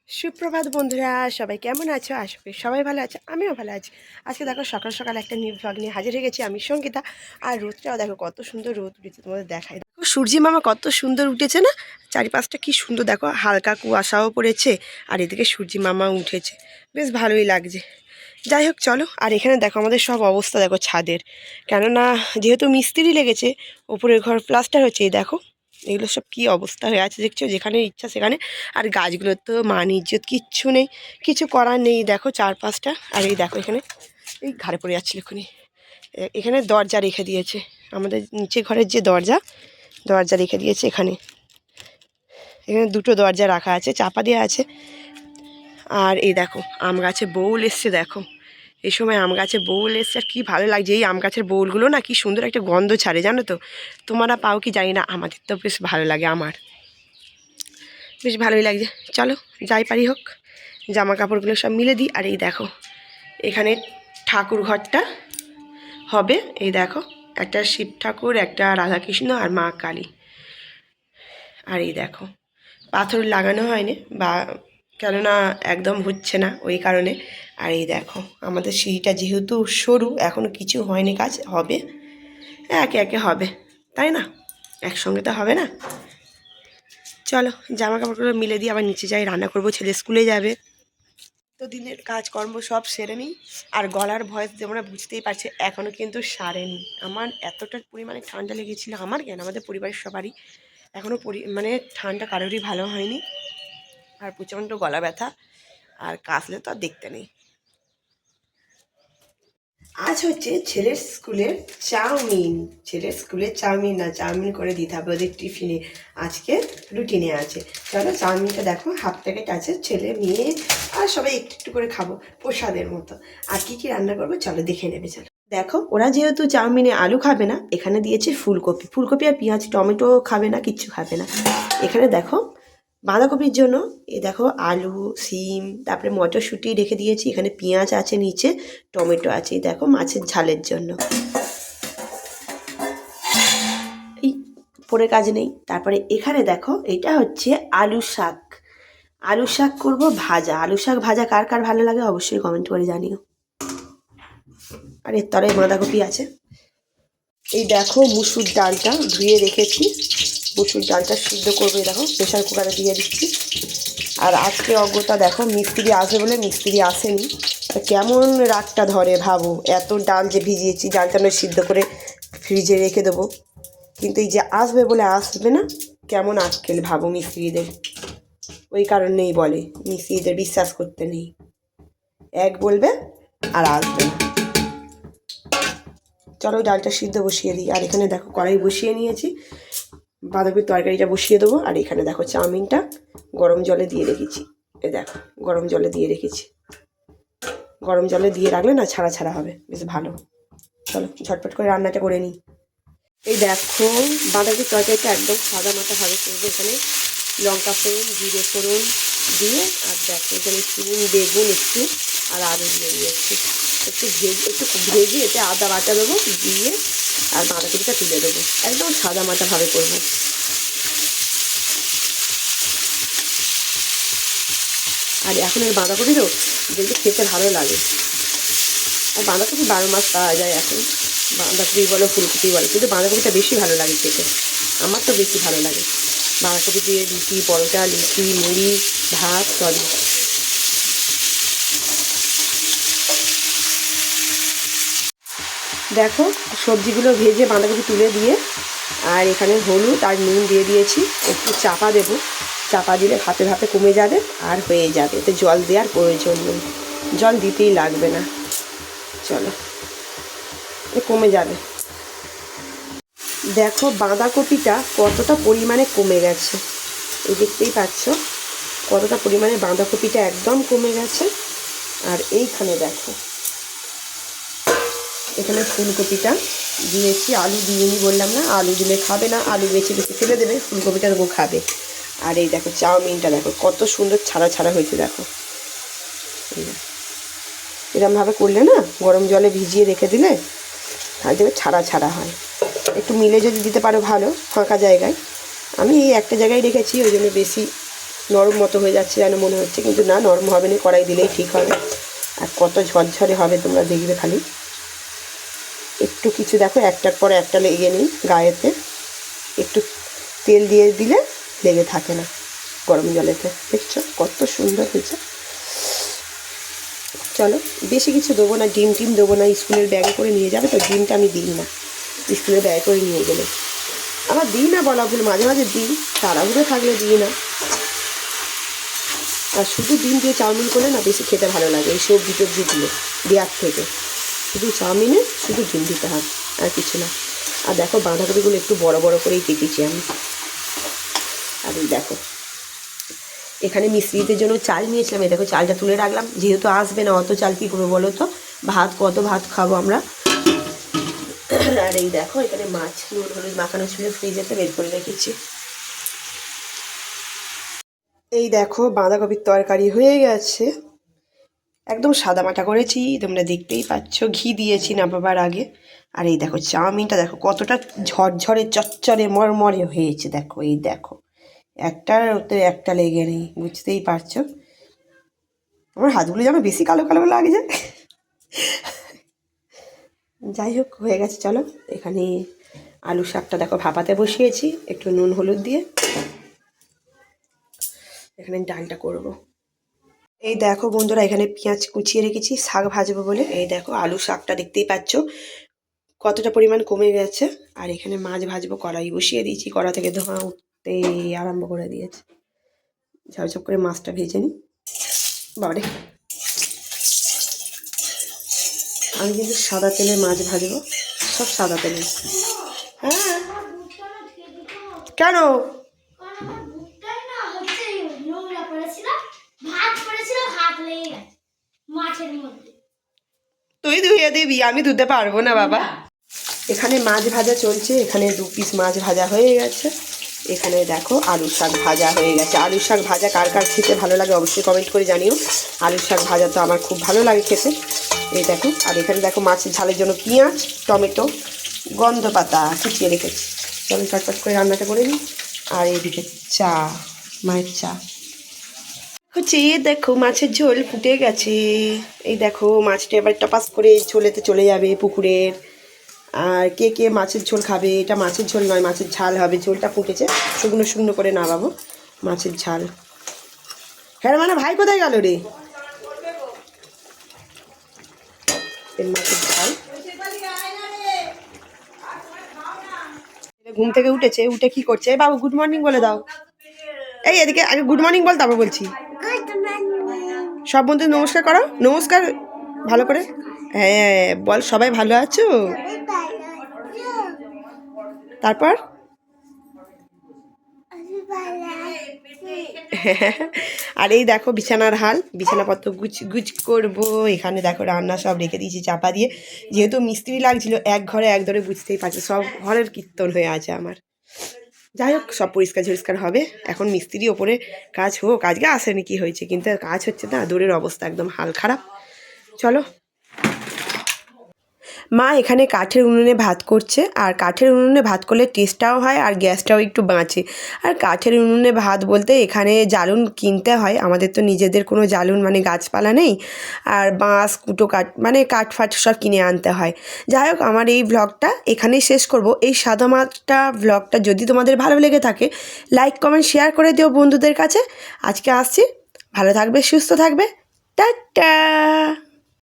সুপ্রভাত বন্ধুরা, সবাই কেমন আছো? আশা করি সবাই ভালো আছে, আমিও ভালো আছি। আজকে দেখো সকাল সকাল একটা নিউ ব্লগ নিয়ে হাজির হয়ে গেছি আমি, সঙ্গীতা। আর রোদটাও দেখো কত সুন্দর রোদ উঠেছে, তোমাদের দেখাই। দেখো সূর্যি মামা কত সুন্দর উঠেছে না? চারিপাশটা কি সুন্দর দেখো, হালকা কুয়াশাও পড়েছে আর এদিকে সূর্যি মামা উঠেছে, বেশ ভালোই লাগছে। যাই হোক চলো। আর এখানে দেখো আমাদের সব অবস্থা দেখো ছাদের, কেননা যেহেতু মিস্ত্রি লেগেছে, ওপরের ঘর প্লাস্টার হচ্ছে। এই দেখো এগুলো সব কী অবস্থা হয়ে আছে দেখছো, যেখানে ইচ্ছা সেখানে। আর গাছগুলোর তো মান ইজ্জত কিচ্ছু নেই, কিছু করার নেই। দেখো চারপাশটা, আর এই দেখো এখানে এই ঘাড়ে পড়ে যাচ্ছিল এক্ষুনি। এখানে দরজা রেখে দিয়েছে, আমাদের নিচে ঘরের যে দরজা রেখে দিয়েছে এখানে। এখানে দুটো দরজা রাখা আছে, চাপা দেওয়া আছে। আর এই দেখো আম গাছে বউল এসছে, দেখো এই সময় আম গাছে বউল এসছে। আর কী ভালো লাগছে, এই আম গাছের বউলগুলো না কি সুন্দর একটা গন্ধ ছাড়ে, জানো তো? তোমরা পাও কি জানি না, আমাদের তো বেশ ভালো লাগে, আমার বেশ ভালোই লাগছে। চলো যাই পারি হোক, জামা কাপড়গুলো সব মিলে দিই। আর এই দেখো এখানে ঠাকুর ঘরটা হবে। এই দেখো একটা শিব ঠাকুর, একটা রাধাকৃষ্ণ আর মা কালী। আর এই দেখো পাথর লাগানো হয়নি, বা কেননা একদম হচ্ছে না ওই কারণে। আর এই দেখো আমাদের সিঁড়িটা যেহেতু সরু, এখনও কিছু হয়নি, কাজ হবে, একে একে হবে, তাই না? একসঙ্গে তো হবে না। চলো জামা কাপড়গুলো মিলে দিয়ে আবার নিচে যাই, রান্না করবো, ছেলে স্কুলে যাবে। তো দিনের কাজকর্ম সব সেরে নিই। আর গলার ভয়েস তোমরা বুঝতেই পারছে, এখনও কিন্তু সারেনি। আমার এতটা পরিমাণে ঠান্ডা লেগেছিলো, আমার কেন আমাদের পরিবারের সবারই এখনও মানে ঠান্ডা কারোরই ভালো হয়নি। আর প্রচণ্ড গলা ব্যথা, আর কাশলে তো আর দেখতে নেই। আজ হচ্ছে ছেলের স্কুলের চাউমিন। ছেলের স্কুলের চাউমিন না, চাউমিন করে দিতে হবে ওদের টিফিনে, আজকে রুটিনে আছে। চলো চাউমিনটা দেখো, হাফ প্যাকেট আছে, ছেলে মেয়ে আর সবাই একটু একটু করে খাবো প্রসাদের মতো। আর কি কি রান্না করবো চলো দেখে নেবে। চলো দেখো, ওরা যেহেতু চাউমিনে আলু খাবে না, এখানে দিয়েছে ফুলকপি আর পেঁয়াজ, টমেটো খাবে না, কিচ্ছু খাবে না। এখানে দেখো বাঁধাকপির জন্য এই দেখো আলু, সিম, তারপরে মটরশুঁটি রেখে দিয়েছি। এখানে পেঁয়াজ আছে, নিচে টমেটো আছে। এই দেখো মাছের ঝালের জন্য, এই পরে কাজ নেই। তারপরে এখানে দেখো এটা হচ্ছে আলু শাক করবো ভাজা। আলু শাক ভাজা কার কার ভালো লাগে অবশ্যই কমেন্ট করে জানিও। আর এর তলায় বাঁধাকপি আছে। এই দেখো মুসুর ডালটা ধুয়ে রেখেছি, মুসুর ডালটা সিদ্ধ করবো। দেখো প্রেশার কুকারে দিয়ে দিচ্ছি। আর আজকে অজ্ঞতা দেখো, মিস্ত্রি আসবে বলে মিস্ত্রি আসেনি। কেমন রাগটা ধরে ভাবো, এত ডাল যে ভিজিয়েছি, ডালটা নয় সিদ্ধ করে ফ্রিজে রেখে দেবো, কিন্তু এই যে আসবে বলে আসবে না, কেমন আক্কেল ভাবো মিস্ত্রিদের। ওই কারণেই বলে মিস্ত্রিদের বিশ্বাস করতে নেই, এক বলবে আর আসবে না। চলো ডালটা সিদ্ধ বসিয়ে দিই। আর এখানে দেখো কড়াই বসিয়ে নিয়েছি, বাঁধাকপির তরকারিটা বসিয়ে দেবো। আর এখানে দেখো চাউমিনটা গরম জলে দিয়ে রেখেছি। দেখো গরম জলে দিয়ে রেখেছি, গরম জলে দিয়ে রাখলে না ছাড়া ছাড়া হবে, বেশ ভালো। চলো ঝটপট করে রান্নাটা করে নিই। এই দেখো বাঁধাকপির তরকারিটা একদম সাদা মাটাভাবে করবো। এখানে লঙ্কা ফোড়ন, জিরে ফোড়ন দিয়ে, আর দেখো এখানে চুন, বেগুন একটু আর আলু দিয়ে দিয়েছি। একটু ভেজে এতে আদা বাটা দেবো, দিয়ে আর বাঁধাকপিটা তুলে দেবো। একদম সাদা মাটাভাবে করবো। আর এখন এই বাঁধাকপিরও দেখতে খেতে ভালো লাগে। আর বাঁধাকপি 12 মাস পাওয়া যায় এখন, বাঁধাকপি বলো ফুলকপি বলো, কিন্তু বাঁধাকপিটা বেশি ভালো লাগে খেতে, আমার তো বেশি ভালো লাগে। বাঁধাকপি দিয়ে রুটি, পরোটা, লুচি, মুড়ি, ভাত সবই। দেখো সবজিগুলো ভেজে বাঁধাকপি তুলে দিয়ে, আর এখানে হলুদ আর নুন দিয়ে দিয়েছি। একটু চাপা দেবো, চাপা দিলে ভাতে ভাতে কমে যাবে আর হয়ে যাবে, এতে জল দেওয়ার প্রয়োজন নেই, জল দিতেই লাগবে না। চলো কমে যাবে। দেখো বাঁধাকপিটা কতটা পরিমাণে কমে গেছে, এই দেখতেই পাচ্ছ কতটা পরিমাণে বাঁধাকপিটা একদম কমে গেছে। আর এইখানে দেখো এখানে ফুলকপিটা দিয়েছি, আলু দিইনি বললাম না, আলু দিলে খাবে না, আলু বেছে বেছে ফেলে দেবে, ফুলকপিটা দেবো খাবে। আর এই দেখো চাউমিনটা দেখো কত সুন্দর ছাড়া ছাড়া হয়েছে। দেখো এরমভাবে করলে না, গরম জলে ভিজিয়ে রেখে দিলে আর দেখবে ছাড়া ছাড়া হয়। একটু মিলে যদি দিতে পারো ভালো, ফাঁকা জায়গায়। আমি এই একটা জায়গায় রেখেছি, ওই জন্য বেশি নরম মতো হয়ে যাচ্ছে যেন মনে হচ্ছে, কিন্তু না, নরম হবে না, কড়াই দিলেই ঠিক হবে। আর কত ঝরঝরে হবে তোমরা দেখবে খালি। একটু কিছু দেখো একটার পর একটা লেগে নেই গায়েতে, একটু তেল দিয়ে দিলে লেগে থাকে না গরম জলেতে। দেখছো কত সুন্দর হয়েছে। চলো, বেশি কিছু দেবো না, ডিম টিম দেবো না, স্কুলের ব্যাগে করে নিয়ে যাবে তো, ডিমটা আমি দিই না স্কুলের ব্যাগে করে নিয়ে গেলে। আমার দিই না বলা ভুল, মাঝে মাঝে দিই, তাড়াহুড়ো থাকলে দিই না। আর শুধু ডিম দিয়ে চাউমিন করলে না বেশি খেতে ভালো লাগে, এই সবজি টবজি দিয়ে দেওয়ার থেকে। শুধু চাউমিনে শুধু ডিম দিতে হয়, আর কিছু না। আর দেখো বাঁধাকপিগুলো একটু বড় বড় করেই কেটেছি আমি। আর এই দেখো এখানে মিস্ত্রিদের জন্য চাল নিয়েছিলাম, এই দেখো চালটা তুলে রাখলাম, যেহেতু আসবে না অত চাল কী করবো বলো তো, কত ভাত খাবো আমরা। আর এই দেখো এখানে মাছ নুন হলুদ মাখানো ছিল, ফ্রিজেতে বের করে রেখেছি। এই দেখো বাঁধাকপির তরকারি হয়ে গেছে, একদম সাদা মাটা করেছি, তোমরা দেখতেই পাচ্ছ, ঘি দিয়েছি নামাবার আগে। আর এই দেখো চাউমিনটা দেখো কতটা ঝরঝরে চচ্চরে মরমরে হয়েছে, দেখো এই দেখো একটার ওতে একটা লেগে নেই, বুঝতেই পারছো। আমার হাতগুলো যেন বেশি কালো কালো লাগে যায়। যাই হোক হয়ে গেছে। চলো, এখানে আলু শাকটা দেখো ভাপাতে বসিয়েছি একটু নুন হলুদ দিয়ে। এখানে ডালটা করব। এই দেখো বন্ধুরা, এখানে পেঁয়াজ কুচিয়ে রেখেছি শাক ভাজবো বলে। এই দেখো আলু শাকটা দেখতেই পাচ্ছ কতটা পরিমাণ কমে গেছে। আর এখানে মাছ ভাজবো, কড়াই বসিয়ে দিয়েছি, কড়া থেকে ধোঁয়া উঠতে আরম্ভ করে দিয়েছে। ঝপঝপ করে মাছটা ভেজে নিই। বাবারে, আমি কিন্তু সাদা তেলে মাছ ভাজবো, সব সাদা তেলে। হ্যাঁ কেন? তুই ধুয়ে দিবি, আমি ধুতে পারবো না বাবা। এখানে মাছ ভাজা চলছে, এখানে 2 পিস মাছ ভাজা হয়ে গেছে। এখানে দেখো আলু শাক ভাজা হয়ে গেছে। আলু শাক ভাজা কার কার খেতে ভালো লাগে অবশ্যই কমেন্ট করে জানিও। আলু শাক ভাজা তো আমার খুব ভালো লাগে খেতে। এই দেখো, আর এখানে দেখো মাছের ঝালের জন্য পেঁয়াজ টমেটো গন্ধ পাতা কুচিয়ে রেখেছি। চলো চটপট করে রান্নাটা করে নিই। আর এইদিকে চা, মায়ের চা হচ্ছে। দেখো মাছের ঝোল ফুটে গেছে। এই দেখো মাছটা এবার টপাস করে ঝোলেতে চলে যাবে পুকুরের। আর কে কে মাছের ঝোল খাবে, এটা মাছের ঝোল নয়, মাছের ঝাল হবে। ঝোলটা ফুটেছে, শুকনো শুকনো করে নামাবো, মাছের ঝাল। হ্যাঁ মানে ভাই কোথায় গেল রে? মাছের ঝাল। ঘুম থেকে উঠেছে, উঠে কি করছে? বাবু গুড মর্নিং বলে দাও। এই এদিকে আগে গুড মর্নিং বল, তারপর বলছি। সব বন্ধু নমস্কার করো, নমস্কার ভালো করে। হ্যাঁ বল, সবাই ভালো আছো? তারপর আর এই দেখো বিছানার হাল, বিছানাপত্র গুছ গুছ করবো। এখানে দেখো রান্না সব রেখে দিয়েছি চাপা দিয়ে, যেহেতু মিস্ত্রি লাগছিল এক ঘরে এক ধরে, বুঝতেই পারছো সব ঘরের কীর্তন হয়ে আছে আমার। যাই হোক সব পরিষ্কার ঝরিষ্কার হবে। এখন মিস্ত্রি ওপরে কাজ হোক, আজকে আসেনি কি হয়েছে, কিন্তু কাজ হচ্ছে না, দূরের অবস্থা একদম হাল খারাপ। চলো, মা এখানে কাঠের উনুনে ভাত করছে। আর কাঠের উনুনে ভাত করলে টেস্টটাও হয় আর গ্যাসটাও একটু বাঁচে। আর কাঠের উনুনে ভাত বলতে এখানে জ্বালুন কিনতে হয়, আমাদের তো নিজেদের কোনো জ্বালুন মানে গাছপালা নেই। আর বাঁশ কুটো কাঠ মানে কাঠ ফাট সব কিনে আনতে হয়। যাই হোক আমার এই ভ্লগটা এখানেই শেষ করব। এই সাদা মাছটা ভ্লগটা যদি তোমাদের ভালো লেগে থাকে লাইক কমেন্ট শেয়ার করে দিও বন্ধুদের কাছে। আজকে আসছি, ভালো থাকবে সুস্থ থাকবে, টাটা।